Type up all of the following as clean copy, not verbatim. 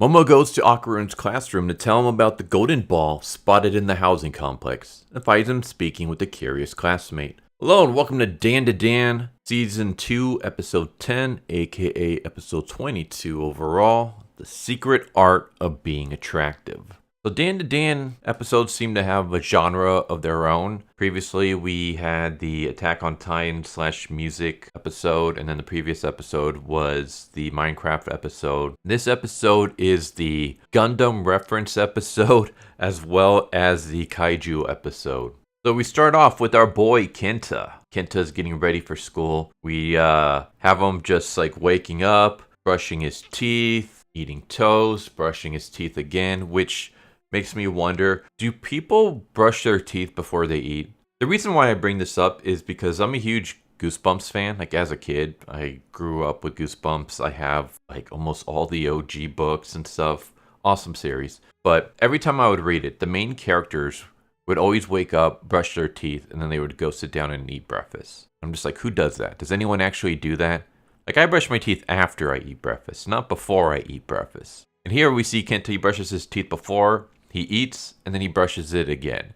Momo goes to Okarun's classroom to tell him about the golden ball spotted in the housing complex and finds him speaking with a curious classmate. Hello and welcome to Dandadan, Season 2, Episode 10, aka Episode 22 overall, The Secret Art of Being Attractive. So Dandadan episodes seem to have a genre of their own. Previously we had the Attack on Titan / music episode, and then the previous episode was the Minecraft episode. This episode is the Gundam reference episode as well as the Kaiju episode. So we start off with our boy Kinta. Kinta's getting ready for school. We have him just like waking up, brushing his teeth, eating toast, brushing his teeth again, which makes me wonder, do people brush their teeth before they eat? The reason why I bring this up is because I'm a huge Goosebumps fan. Like as a kid, I grew up with Goosebumps. I have like almost all the OG books and stuff. Awesome series. But every time I would read it, the main characters would always wake up, brush their teeth, and then they would go sit down and eat breakfast. I'm just like, who does that? Does anyone actually do that? Like I brush my teeth after I eat breakfast, not before I eat breakfast. And here we see Kinta, he brushes his teeth before he eats, and then he brushes it again.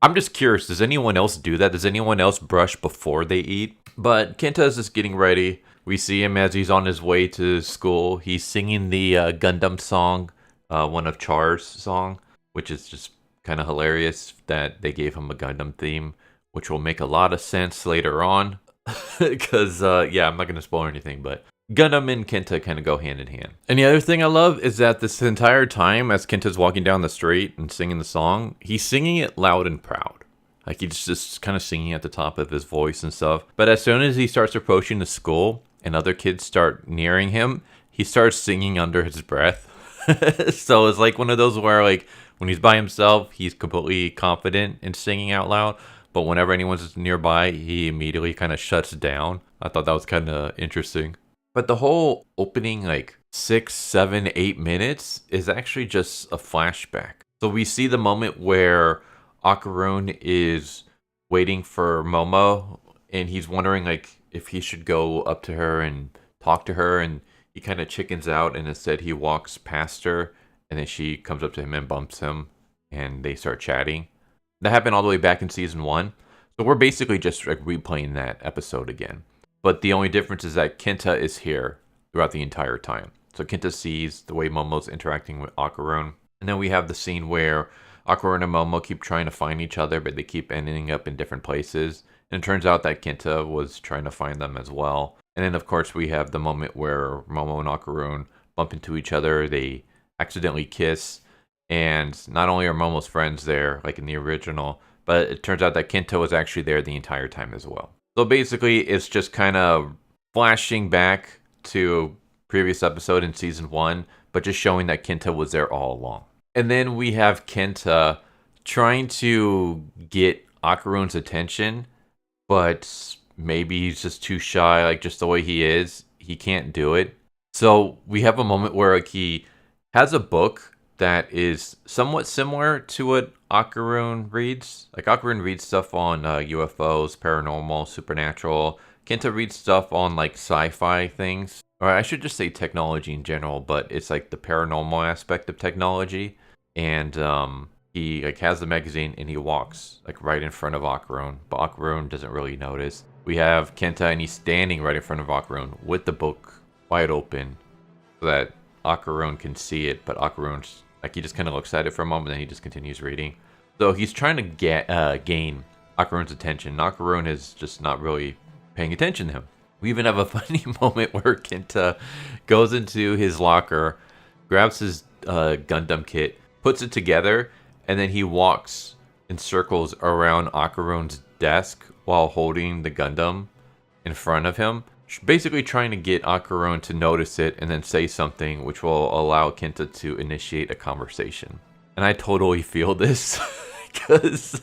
I'm just curious, does anyone else do that? Does anyone else brush before they eat? But Kinta is just getting ready. We see him as he's on his way to school. He's singing the Gundam song, one of Char's song, which is just kind of hilarious that they gave him a Gundam theme, which will make a lot of sense later on. Because, yeah, I'm not going to spoil anything, but Gundam and Kinta kind of go hand in hand. And the other thing I love is that this entire time, as Kinta's walking down the street and singing the song, he's singing it loud and proud. Like he's just kind of singing at the top of his voice and stuff. But as soon as he starts approaching the school and other kids start nearing him, he starts singing under his breath. So it's like one of those where like when he's by himself, he's completely confident in singing out loud. But whenever anyone's nearby, he immediately kind of shuts down. I thought that was kind of interesting. But the whole opening like 6, 7, 8 minutes is actually just a flashback. So we see the moment where Okarun is waiting for Momo and he's wondering like if he should go up to her and talk to her, and he kind of chickens out and instead he walks past her and then she comes up to him and bumps him and they start chatting. That happened all the way back in season 1. So we're basically just like replaying that episode again. But the only difference is that Kinta is here throughout the entire time. So Kinta sees the way Momo's interacting with Okarun. And then we have the scene where Okarun and Momo keep trying to find each other, but they keep ending up in different places. And it turns out that Kinta was trying to find them as well. And then, of course, we have the moment where Momo and Okarun bump into each other. They accidentally kiss. And not only are Momo's friends there, like in the original, but it turns out that Kinta was actually there the entire time as well. So basically, it's just kind of flashing back to previous episode in season 1, but just showing that Kinta was there all along. And then we have Kinta trying to get Okarun's attention, but maybe he's just too shy, like just the way he is. He can't do it. So we have a moment where like, he has a book that is somewhat similar to what Okarun reads. Like Okarun reads stuff on UFOs, paranormal, supernatural. Kinta reads stuff on like sci-fi things. Or I should just say technology in general, but it's like the paranormal aspect of technology. And he like has the magazine and he walks like right in front of Okarun, but Okarun doesn't really notice. We have Kinta and he's standing right in front of Okarun with the book wide open so that Okarun can see it, but Okarun's like he just kind of looks at it for a moment and he just continues reading. So he's trying to gain Okarun's attention. Okarun is just not really paying attention to him. We even have a funny moment where Kinta goes into his locker, grabs his Gundam kit, puts it together, and then he walks in circles around Okarun's desk while holding the Gundam in front of him, basically trying to get Okarun to notice it and then say something which will allow Kinta to initiate a conversation. And I totally feel this because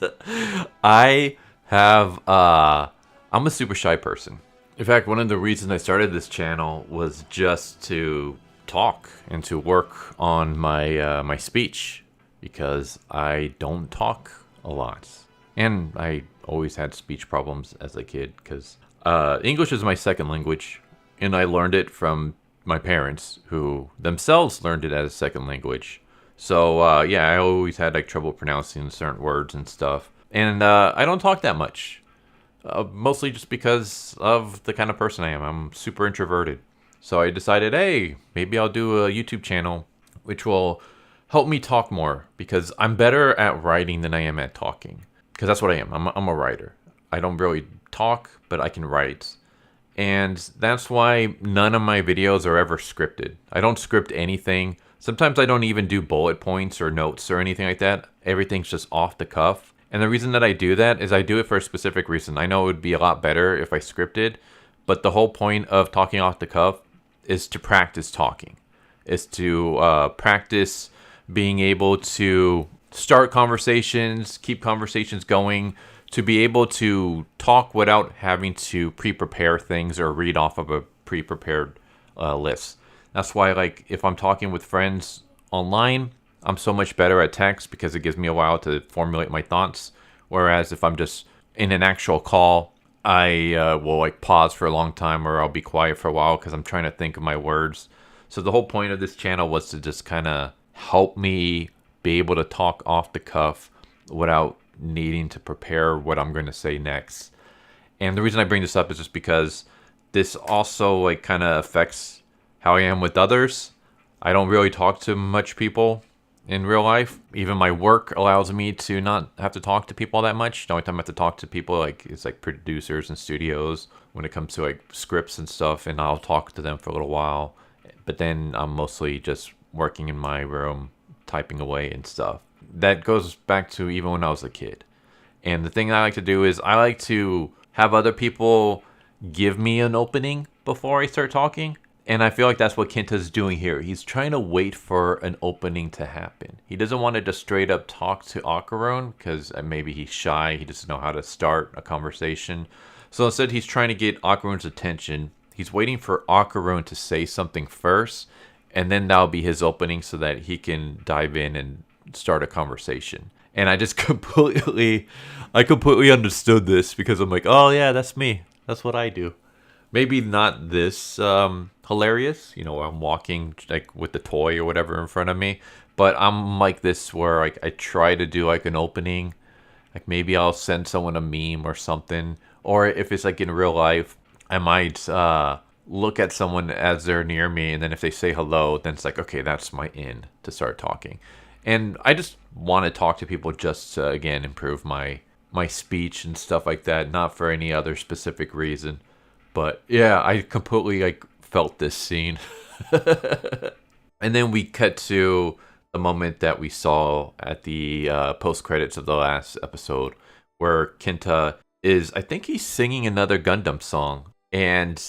I'm a super shy person. In fact, one of the reasons I started this channel was just to talk and to work on my my speech, because I don't talk a lot. And I always had speech problems as a kid because English is my second language, and I learned it from my parents, who themselves learned it as a second language. So yeah, I always had like trouble pronouncing certain words and stuff. And I don't talk that much, mostly just because of the kind of person I am. I'm super introverted. So I decided, hey, maybe I'll do a YouTube channel, which will help me talk more, because I'm better at writing than I am at talking. Because that's what I am. I'm a writer. I don't really talk, but I can write. And that's why none of my videos are ever scripted. I don't script anything. Sometimes I don't even do bullet points or notes or anything like that. Everything's just off the cuff. And the reason that I do that is I do it for a specific reason. I know it would be a lot better if I scripted, but the whole point of talking off the cuff is to practice talking. Is to practice being able to start conversations, keep conversations going, to be able to talk without having to pre-prepare things or read off of a pre-prepared list. That's why, like, if I'm talking with friends online, I'm so much better at text because it gives me a while to formulate my thoughts. Whereas if I'm just in an actual call, I will like pause for a long time, or I'll be quiet for a while because I'm trying to think of my words. So the whole point of this channel was to just kind of help me be able to talk off the cuff without needing to prepare what I'm going to say next. And the reason I bring this up is just because this also like kind of affects how I am with others. I don't really talk to much people in real life. Even my work allows me to not have to talk to people that much. The only time I have to talk to people is like producers and studios when it comes to like scripts and stuff, and I'll talk to them for a little while. But then I'm mostly just working in my room, typing away and stuff. That goes back to even when I was a kid. And the thing I like to do is I like to have other people give me an opening before I start talking. And I feel like that's what Kinta's doing here. He's trying to wait for an opening to happen. He doesn't want to just straight up talk to Okarun because maybe he's shy. He doesn't know how to start a conversation. So instead, he's trying to get Okarun's attention. He's waiting for Okarun to say something first, and then that'll be his opening so that he can dive in and start a conversation. And I just completely understood this because I'm like, oh yeah, that's me. That's what I do. Maybe not this hilarious, you know, I'm walking like with the toy or whatever in front of me, but I'm like this where like I try to do like an opening, like maybe I'll send someone a meme or something, or if it's like in real life, I might look at someone as they're near me, and then if they say hello, then it's like, okay, that's my in to start talking. And I just want to talk to people just to, again, improve my speech and stuff like that, not for any other specific reason. But yeah, I completely like felt this scene. And then we cut to the moment that we saw at the post credits of the last episode, where Kinta is, I think he's singing another Gundam song, and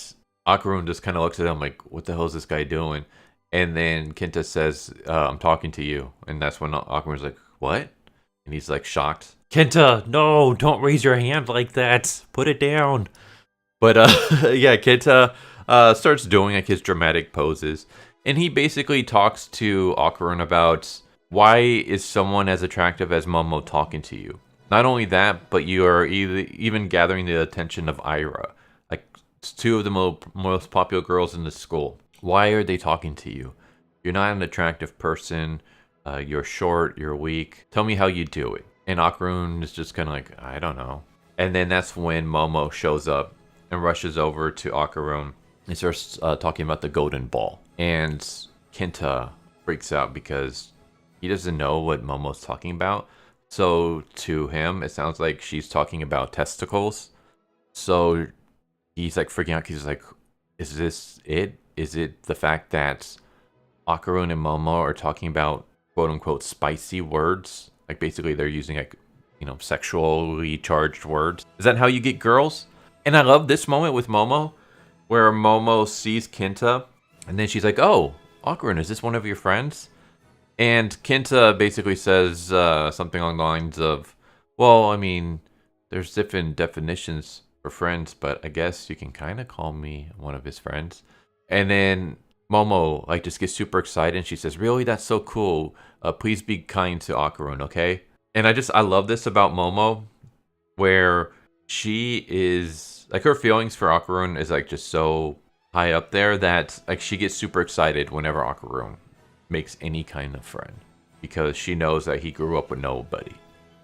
Okarun just kind of looks at him like, what the hell is this guy doing? And then Kinta says, I'm talking to you. And that's when Okarun's like, what? And he's like shocked. Kinta, no, don't raise your hand like that. Put it down. But yeah, Kinta starts doing like his dramatic poses. And he basically talks to Okarun about, why is someone as attractive as Momo talking to you? Not only that, but you are even gathering the attention of Ira. Like, it's two of the most popular girls in the school. Why are they talking to you? You're not an attractive person. You're short. You're weak. Tell me how you do it. And Okarun is just kind of like, I don't know. And then that's when Momo shows up and rushes over to Okarun and starts talking about the golden ball. And Kinta freaks out because he doesn't know what Momo's talking about. So to him, it sounds like she's talking about testicles. So he's like freaking out. He's like, is this it? Is it the fact that Okarun and Momo are talking about quote unquote spicy words? Like basically they're using like, you know, sexually charged words. Is that how you get girls? And I love this moment with Momo where Momo sees Kinta and then she's like, oh, Okarun, is this one of your friends? And Kinta basically says something along the lines of, well, I mean, there's different definitions for friends, but I guess you can kind of call me one of his friends. And then Momo like just gets super excited and she says, really, that's so cool. Please be kind to Okarun, okay? And I love this about Momo, where she is like, her feelings for Okarun is like just so high up there that like she gets super excited whenever Okarun makes any kind of friend because she knows that he grew up with nobody.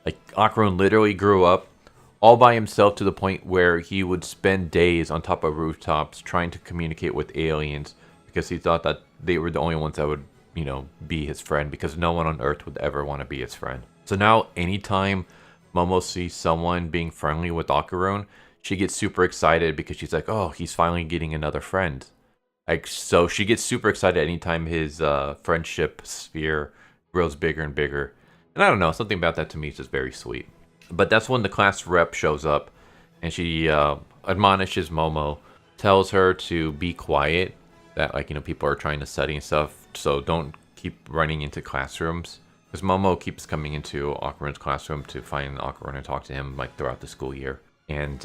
Like Okarun literally grew up all by himself to the point where he would spend days on top of rooftops trying to communicate with aliens because he thought that they were the only ones that would, be his friend because no one on Earth would ever want to be his friend. So now anytime Momo sees someone being friendly with Okarun, she gets super excited because she's like, oh, he's finally getting another friend. Like, so she gets super excited anytime his friendship sphere grows bigger and bigger. And I don't know, something about that to me is just very sweet. But that's when the class rep shows up and she admonishes Momo, tells her to be quiet, that people are trying to study and stuff, so don't keep running into classrooms. Because Momo keeps coming into Okarun's classroom to find Okarun and talk to him throughout the school year. And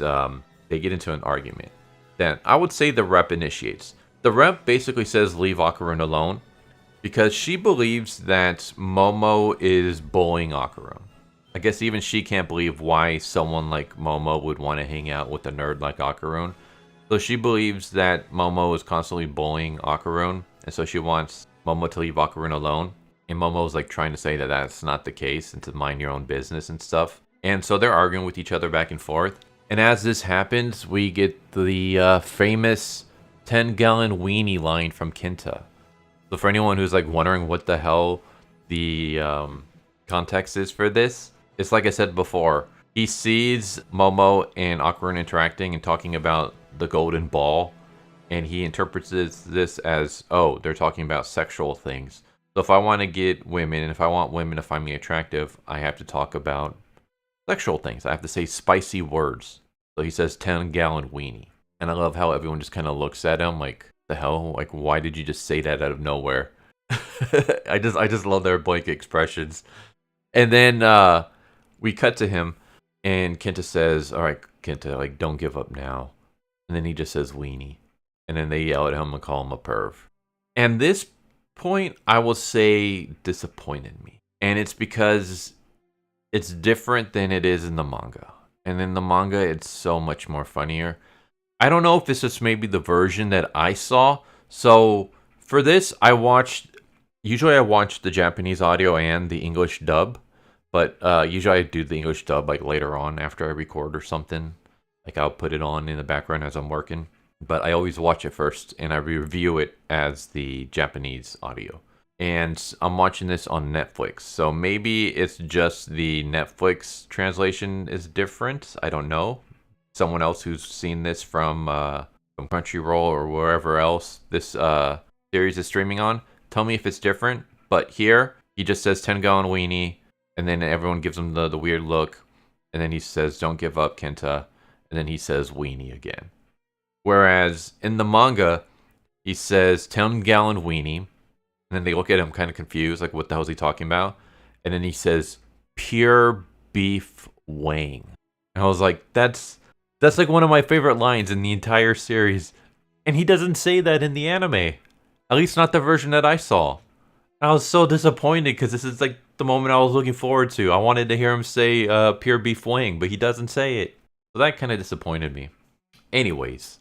they get into an argument. Then I would say the rep initiates. The rep basically says leave Okarun alone because she believes that Momo is bullying Okarun. I guess even she can't believe why someone like Momo would want to hang out with a nerd like Okarun. So she believes that Momo is constantly bullying Okarun, and so she wants Momo to leave Okarun alone. And Momo's trying to say that that's not the case and to mind your own business and stuff. And so they're arguing with each other back and forth. And as this happens, we get the famous 10-gallon weenie line from Kinta. So for anyone who's wondering what the hell the context is for this, it's like I said before. He sees Momo and Okarun interacting and talking about the golden ball. And he interprets this as, oh, they're talking about sexual things. So if I want to get women, and if I want women to find me attractive, I have to talk about sexual things. I have to say spicy words. So he says 10-gallon weenie. And I love how everyone just kind of looks at him like, the hell? Like, why did you just say that out of nowhere? I just love their blank expressions. And then we cut to him, and Kinta says, all right, Kinta, don't give up now. And then he just says weenie. And then they yell at him and call him a perv. And this point, I will say, disappointed me. And it's because it's different than it is in the manga. And in the manga, it's so much more funnier. I don't know if this is maybe the version that I saw. So for this, usually I watch the Japanese audio and the English dub. But usually I do the English dub later on after I record or something. I'll put it on in the background as I'm working. But I always watch it first and I review it as the Japanese audio. And I'm watching this on Netflix. So maybe it's just the Netflix translation is different. I don't know. Someone else who's seen this from Crunchyroll or wherever else this series is streaming on, tell me if it's different. But here, he just says 10-gallon weenie. And then everyone gives him the weird look. And then he says, don't give up, Kinta. And then he says weenie again. Whereas in the manga, he says 10-gallon weenie. And then they look at him kind of confused, what the hell is he talking about? And then he says pure beef wang. And I was like, that's one of my favorite lines in the entire series. And he doesn't say that in the anime. At least not the version that I saw. I was so disappointed because this is the moment I was looking forward to. I wanted to hear him say pure beef wang, but he doesn't say it. So that kind of disappointed me. Anyways,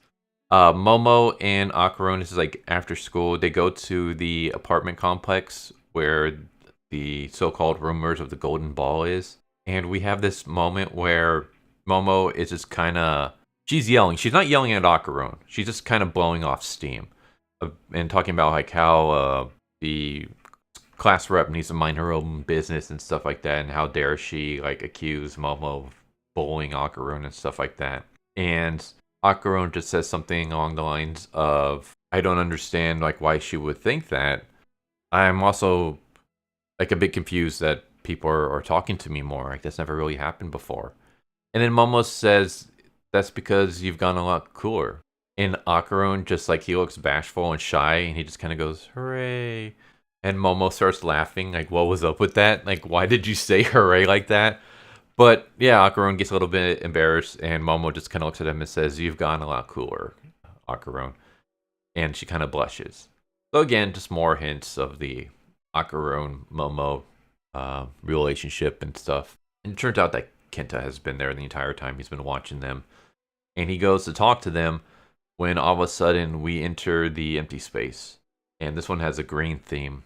Momo and Okarun, this is after school, they go to the apartment complex where the so-called rumors of the golden ball is. And we have this moment where Momo is just she's yelling. She's not yelling at Okarun. She's just kind of blowing off steam. And talking about how the class rep needs to mind her own business and stuff like that. And how dare she accuse Momo of bullying Okarun and stuff like that. And Okarun just says something along the lines of, I don't understand why she would think that. I'm also a bit confused that people are talking to me more. That's never really happened before. And then Momo says, that's because you've gotten a lot cooler. And Okarun just he looks bashful and shy and he just kind of goes, hooray. And Momo starts laughing, what was up with that? Why did you say hooray like that? But yeah, Okarun gets a little bit embarrassed, and Momo just kind of looks at him and says, you've gotten a lot cooler, Okarun. And she kind of blushes. So again, just more hints of the Okarun-Momo relationship and stuff. And it turns out that Kinta has been there the entire time. He's been watching them. And he goes to talk to them when all of a sudden we enter the empty space. And this one has a green theme.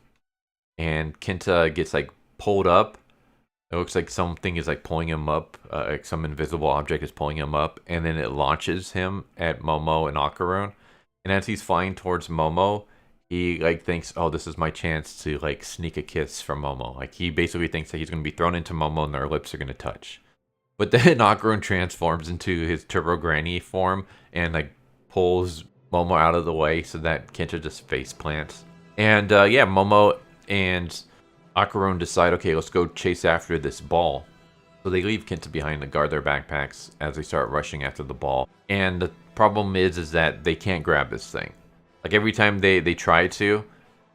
And Kinta gets like pulled up. It looks like something is like pulling him up, like some invisible object is pulling him up, and then it launches him at Momo and Okarun. And as he's flying towards Momo, he like thinks, "Oh, this is my chance to like sneak a kiss from Momo." Like he basically thinks that he's gonna be thrown into Momo and their lips are gonna touch. But then Okarun transforms into his Turbo Granny form and like pulls Momo out of the way so that Kinta just face plants. And yeah, Momo and Okarun decide, okay, let's go chase after this ball. So they leave Kinta behind to guard their backpacks as they start rushing after the ball. And the problem is that they can't grab this thing. Like every time they try to,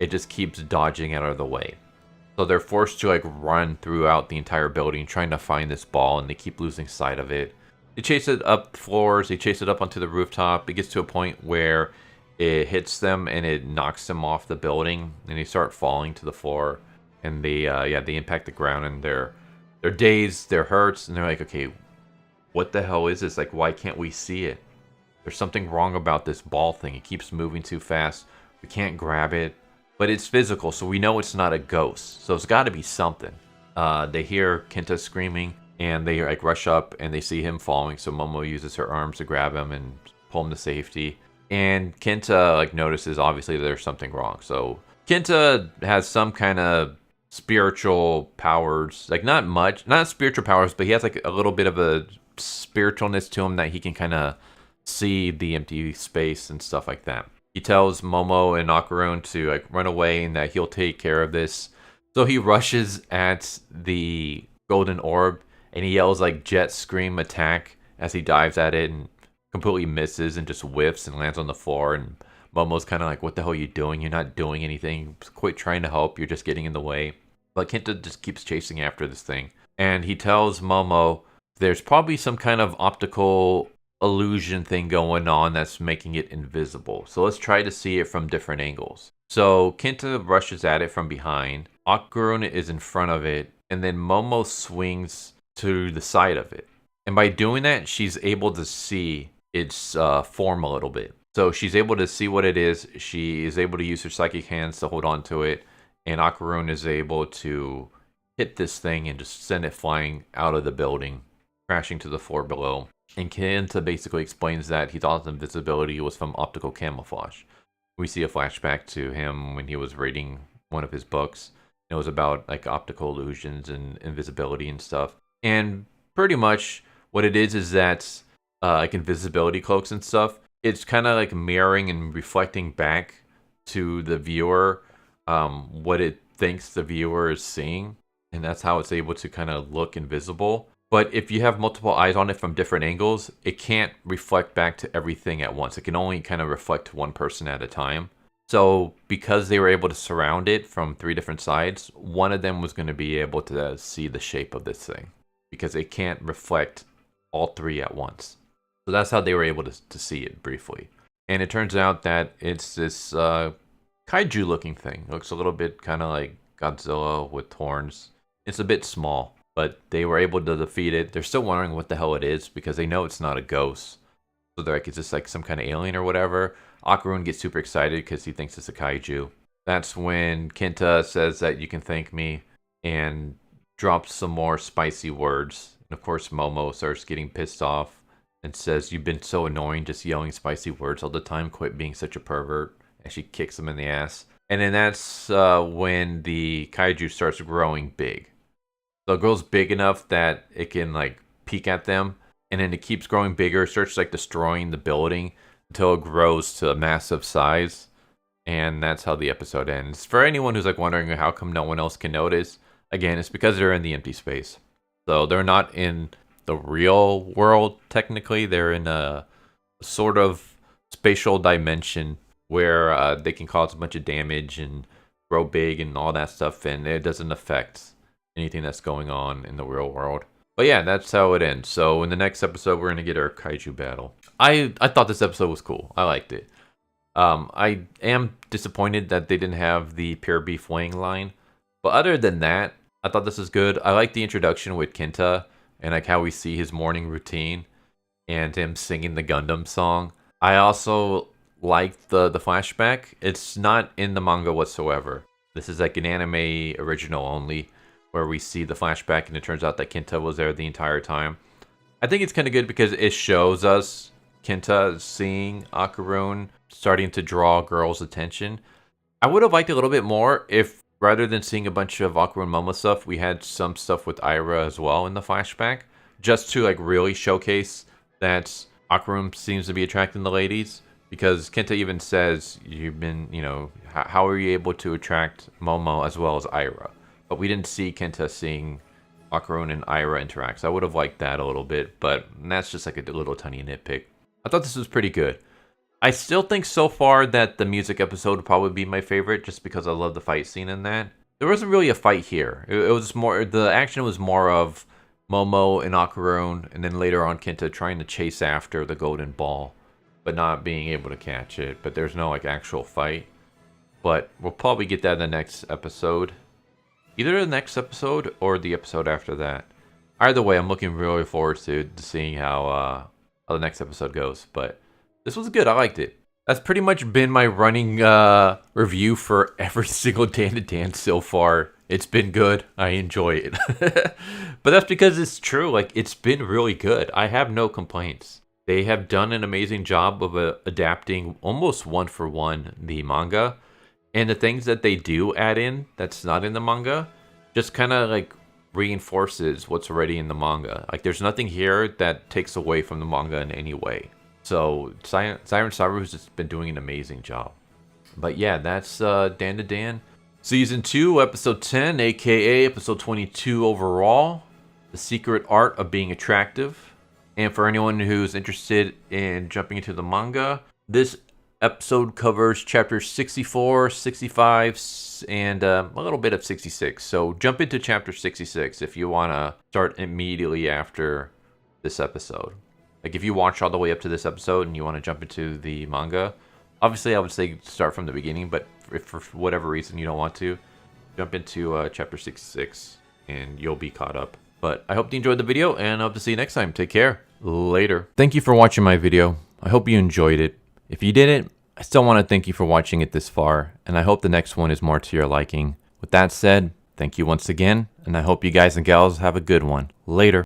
it just keeps dodging out of the way. So they're forced to like run throughout the entire building trying to find this ball, and they keep losing sight of it. They chase it up floors, they chase it up onto the rooftop. It gets to a point where it hits them and it knocks them off the building, and they start falling to the floor. And they impact the ground, and they're dazed, they're hurts, and they're like, okay, what the hell is this? Like, why can't we see it? There's something wrong about this ball thing. It keeps moving too fast. We can't grab it, but it's physical, so we know it's not a ghost. So it's got to be something. They hear Kinta screaming, and they like rush up, and they see him falling. So Momo uses her arms to grab him and pull him to safety. And Kinta like notices obviously there's something wrong. So Kinta has some kind of spiritual powers, like not spiritual powers, but he has like a little bit of a spiritualness to him that he can kind of see the empty space and stuff like that. He tells Momo and Okarun to like run away and that he'll take care of this. So he rushes at the golden orb and he yells like jet scream attack as he dives at it and completely misses and just whiffs and lands on the floor. And Momo's kind of like, what the hell are you doing? You're not doing anything. Quit trying to help. You're just getting in the way. But Kinta just keeps chasing after this thing. And he tells Momo there's probably some kind of optical illusion thing going on that's making it invisible. So let's try to see it from different angles. So Kinta rushes at it from behind. Okarun is in front of it. And then Momo swings to the side of it. And by doing that, she's able to see its form a little bit. So she's able to see what it is. She is able to use her psychic hands to hold on to it. And Okarun is able to hit this thing and just send it flying out of the building, crashing to the floor below. And Kinta basically explains that he thought invisibility was from optical camouflage. We see a flashback to him when he was reading one of his books. It was about like optical illusions and invisibility and stuff. And pretty much what it is that like invisibility cloaks and stuff, it's kind of like mirroring and reflecting back to the viewer what it thinks the viewer is seeing. And that's how it's able to kind of look invisible. But if you have multiple eyes on it from different angles, it can't reflect back to everything at once. It can only kind of reflect to one person at a time. So because they were able to surround it from 3 different sides, one of them was going to be able to see the shape of this thing. Because it can't reflect all 3 at once. So that's how they were able to see it briefly. And it turns out that it's this kaiju looking thing. It looks a little bit kind of like Godzilla with horns. It's a bit small, but they were able to defeat it. They're still wondering what the hell it is because they know it's not a ghost. So they're like, is this like some kind of alien or whatever? Okarun gets super excited because he thinks it's a kaiju. That's when Kinta says that you can thank me and drops some more spicy words. And of course, Momo starts getting pissed off and says, you've been so annoying just yelling spicy words all the time. Quit being such a pervert. And she kicks him in the ass. And then that's when the kaiju starts growing big. So it grows big enough that it can like peek at them. And then it keeps growing bigger, starts like destroying the building until it grows to a massive size. And that's how the episode ends. For anyone who's like wondering how come no one else can notice, again, it's because they're in the empty space. So they're not in the real world, technically. They're in a sort of spatial dimension where they can cause a bunch of damage and grow big and all that stuff. And it doesn't affect anything that's going on in the real world. But yeah, that's how it ends. So in the next episode, we're going to get our kaiju battle. I thought this episode was cool. I liked it. I am disappointed that they didn't have the pure beef wang line. But other than that, I thought this was good. I like the introduction with Kinta and like how we see his morning routine and him singing the Gundam song. I also like the flashback. It's not in the manga whatsoever. This is like an anime original only, where we see the flashback and it turns out that Kinta was there the entire time. I think it's kind of good because it shows us Kinta seeing Okarun starting to draw girls' attention. I would have liked a little bit more if, rather than seeing a bunch of Okarun Momo stuff, we had some stuff with Aira as well in the flashback, just to like really showcase that Okarun seems to be attracting the ladies. Because Kinta even says, you've been, how are you able to attract Momo as well as Aira? But we didn't see Kinta seeing Okarun and Aira interact. So I would have liked that a little bit, but that's just like a little tiny nitpick. I thought this was pretty good. I still think so far that the music episode would probably be my favorite, just because I love the fight scene in that. There wasn't really a fight here. It was more, the action was more of Momo and Okarun, and then later on Kinta trying to chase after the golden ball, but not being able to catch it. But there's no like actual fight. But we'll probably get that in the next episode. Either the next episode or the episode after that. Either way, I'm looking really forward to seeing how the next episode goes. But this was good. I liked it. That's pretty much been my running review for every single Dandadan so far. It's been good. I enjoy it. But that's because it's true. Like, it's been really good. I have no complaints. They have done an amazing job of adapting almost one-for-one the manga. And the things that they do add in that's not in the manga just kind of like reinforces what's already in the manga. Like, there's nothing here that takes away from the manga in any way. So Siren Saru's just been doing an amazing job. But yeah, that's Dandadan Season 2, Episode 10, aka Episode 22 overall. The Secret Art of Being Attractive. And for anyone who's interested in jumping into the manga, this episode covers chapters 64, 65, and a little bit of 66. So jump into chapter 66 if you want to start immediately after this episode. Like, if you watch all the way up to this episode and you want to jump into the manga, obviously I would say start from the beginning, but if for whatever reason you don't want to, jump into chapter 66 and you'll be caught up. But I hope you enjoyed the video, and I hope to see you next time. Take care. Later. Thank you for watching my video. I hope you enjoyed it. If you didn't, I still want to thank you for watching it this far, and I hope the next one is more to your liking. With that said, thank you once again, and I hope you guys and gals have a good one. Later.